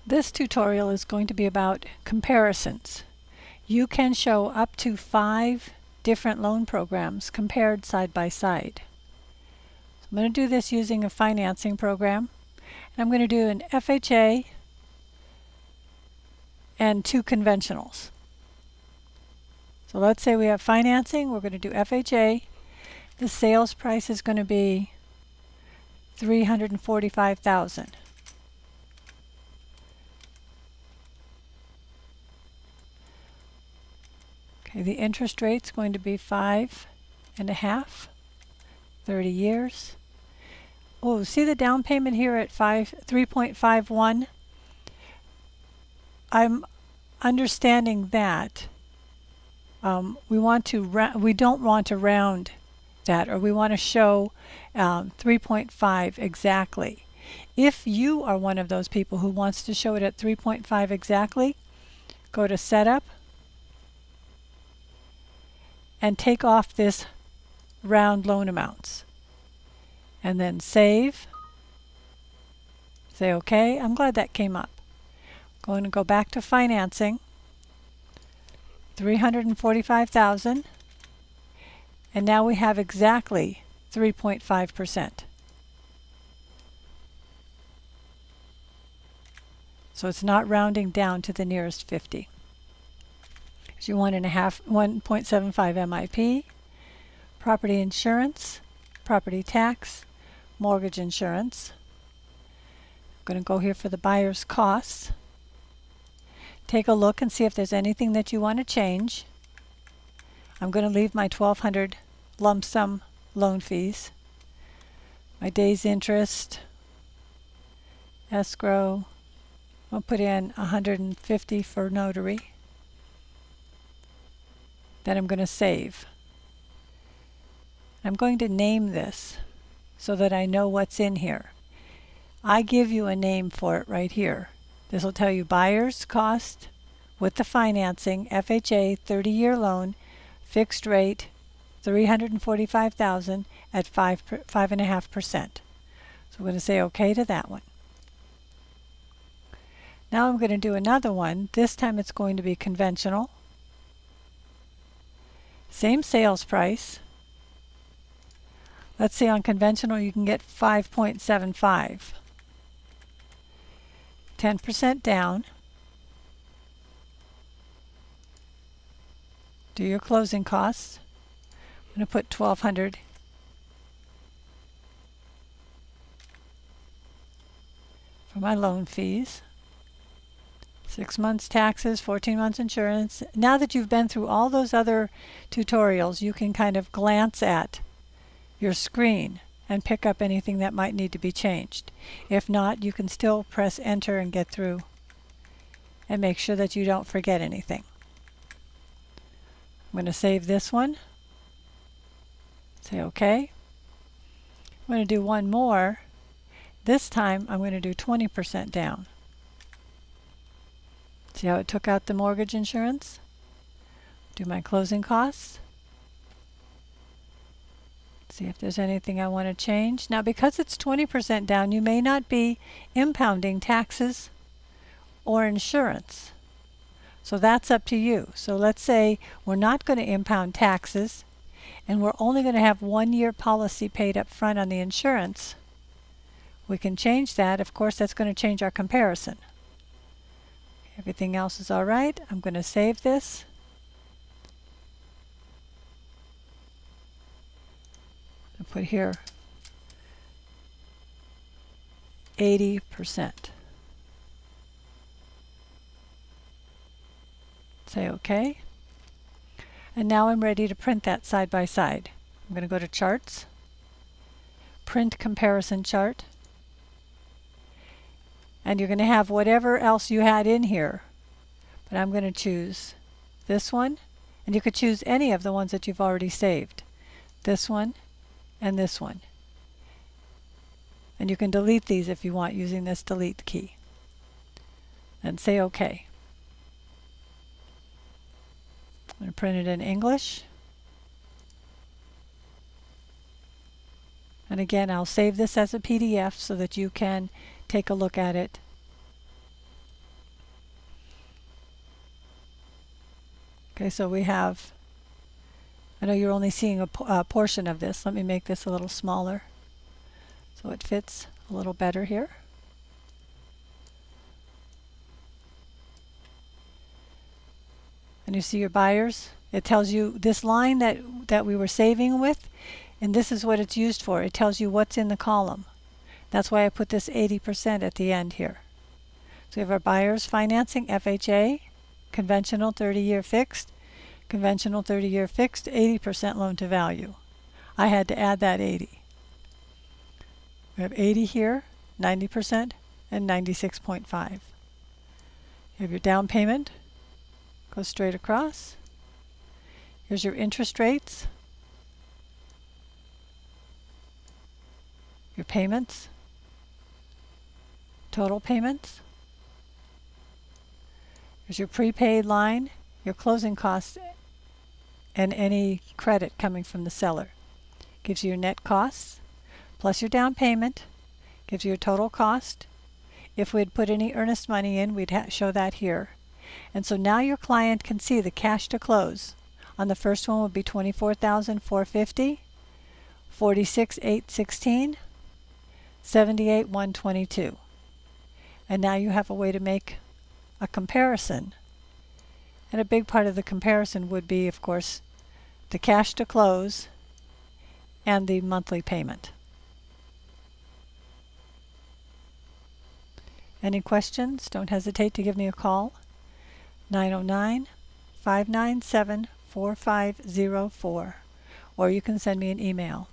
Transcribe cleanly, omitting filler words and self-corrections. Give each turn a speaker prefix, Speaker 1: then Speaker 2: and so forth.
Speaker 1: This tutorial is going to be about comparisons. You can show up to 5 different loan programs compared side by side. So I'm going to do this using a financing program. And I'm going to do an FHA and 2 conventionals. So let's say we have financing. We're going to do FHA. The sales price is going to be $345,000. Okay, the interest rate's going to be 5.5, 30 years. Oh, see the down payment here at 3.51? I'm understanding that we don't want to round that, or we want to show 3.5 exactly. If you are one of those people who wants to show it at 3.5 exactly, go to Setup and take off this round loan amounts. And then save. Say OK. I'm glad that came up. Going to go back to financing. $345,000. And now we have exactly 3.5%. So it's not rounding down to the nearest 50. So you want 1.75 MIP, property insurance, property tax, mortgage insurance. I'm going to go here for the buyer's costs. Take a look and see if there's anything that you want to change. I'm going to leave my $1,200 lump sum loan fees, my day's interest, escrow. I'll put in $150 for notary. Then I'm going to save. I'm going to name this so that I know what's in here. I give you a name for it right here. This will tell you buyer's cost with the financing, FHA 30-year loan, fixed rate, $345,000 at 5.5%. So I'm going to say OK to that one. Now I'm going to do another one. This time it's going to be conventional. Same sales price. Let's say on conventional you can get 5.75. 10% down. Do your closing costs. I'm going to put $1,200. For my loan fees. 6 months taxes, 14 months insurance. Now that you've been through all those other tutorials, you can kind of glance at your screen and pick up anything that might need to be changed. If not, you can still press enter and get through and make sure that you don't forget anything. I'm going to save this one. Say OK. I'm going to do one more. This time I'm going to do 20% down. See how it took out the mortgage insurance? Do my closing costs. See if there's anything I want to change. Now because it's 20% down, you may not be impounding taxes or insurance. So that's up to you. So let's say we're not going to impound taxes and we're only going to have 1-year policy paid up front on the insurance. We can change that. Of course, that's going to change our comparison. Everything else is all right. I'm going to save this. I'll put here 80%. Say OK. And now I'm ready to print that side by side. I'm going to go to Charts, Print Comparison Chart. And you're going to have whatever else you had in here. But I'm going to choose this one. And you could choose any of the ones that you've already saved. This one and this one. And you can delete these if you want using this delete key. And say OK. I'm going to print it in English. And again, I'll save this as a PDF so that you can take a look at it Okay, so we have, I know you're only seeing a portion of this. Let me make this a little smaller so it fits a little better here. And you see your buyers. It tells you this line that we were saving with, and this is what it's used for. It tells you what's in the column. That's why I put this 80% at the end here. So we have our buyers financing, FHA, conventional 30-year fixed, conventional 30-year fixed, 80% loan to value. I had to add that 80. We have 80 here, 90%, and 96.5. You have your down payment, goes straight across. Here's your interest rates, your payments, total payments. Here's your prepaid line, your closing costs, and any credit coming from the seller. Gives you your net costs, plus your down payment, gives you your total cost. If we had put any earnest money in, we'd show that here. And so now your client can see the cash to close. On the first one would be $24,450, $46,816, $78,122. And now you have a way to make a comparison. And a big part of the comparison would be, of course, the cash to close and the monthly payment. Any questions? Don't hesitate to give me a call. 909-597-4504, or you can send me an email.